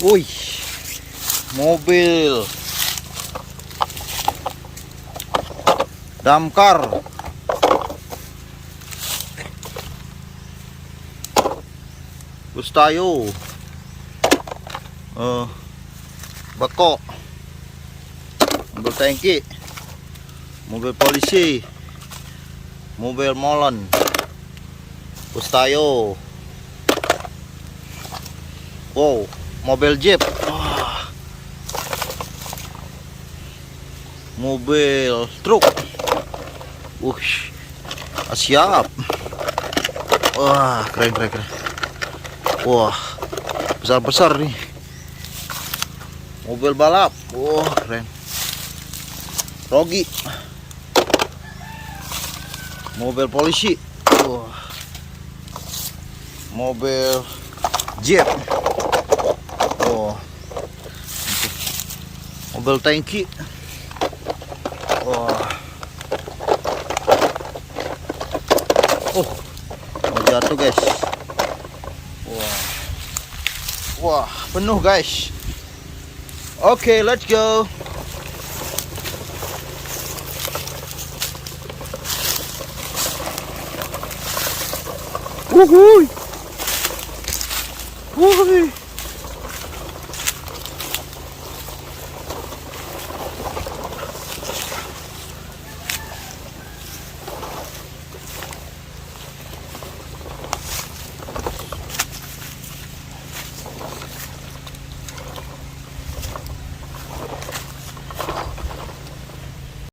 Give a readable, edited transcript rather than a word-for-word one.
Wih, mobil damkar. Gustayo. Bako. Mobil tangki. Mobil polisi. Mobil molen. Gustayo. Wow, mobil jeep. Mobil truk. Siap. Wah, keren. Wah, besar nih. Mobil balap. Wah, keren. Rogi. Mobil polisi. Wah. Mobil jeep. Oh, mobil tangki. Wah. Mau jatuh guys. Wah, penuh guys. Oke, let's go. Wuih.